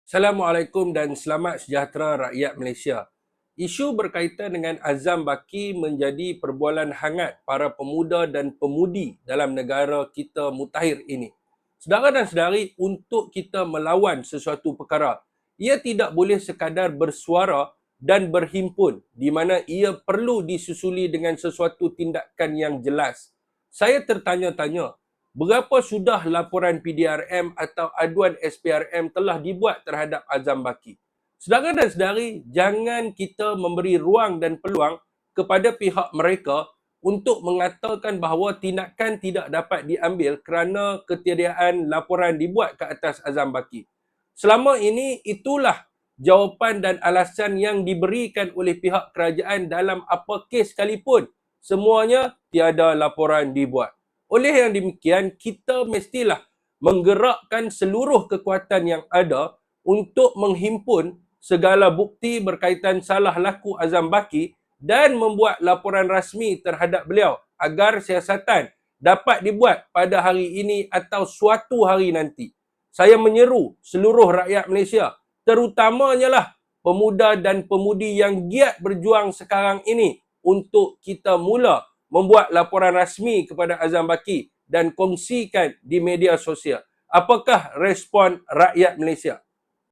Assalamualaikum dan selamat sejahtera rakyat Malaysia. Isu berkaitan dengan Azam Baki menjadi perbualan hangat para pemuda dan pemudi dalam negara kita mutakhir ini. Saudara dan saudari, untuk kita melawan sesuatu perkara, ia tidak boleh sekadar bersuara dan berhimpun di mana ia perlu disusuli dengan sesuatu tindakan yang jelas. Saya tertanya-tanya, berapa sudah laporan PDRM atau aduan SPRM telah dibuat terhadap Azam Baki? Saudara dan saudari, jangan kita memberi ruang dan peluang kepada pihak mereka untuk mengatakan bahawa tindakan tidak dapat diambil kerana ketiadaan laporan dibuat ke atas Azam Baki. Selama ini itulah jawapan dan alasan yang diberikan oleh pihak kerajaan dalam apa kes sekalipun. Semuanya tiada laporan dibuat. Oleh yang demikian, kita mestilah menggerakkan seluruh kekuatan yang ada untuk menghimpun segala bukti berkaitan salah laku Azam Baki dan membuat laporan rasmi terhadap beliau agar siasatan dapat dibuat pada hari ini atau suatu hari nanti. Saya menyeru seluruh rakyat Malaysia, terutamanya lah pemuda dan pemudi yang giat berjuang sekarang ini untuk kita mula membuat laporan rasmi kepada Azam Baki dan kongsikan di media sosial. Apakah respon rakyat Malaysia?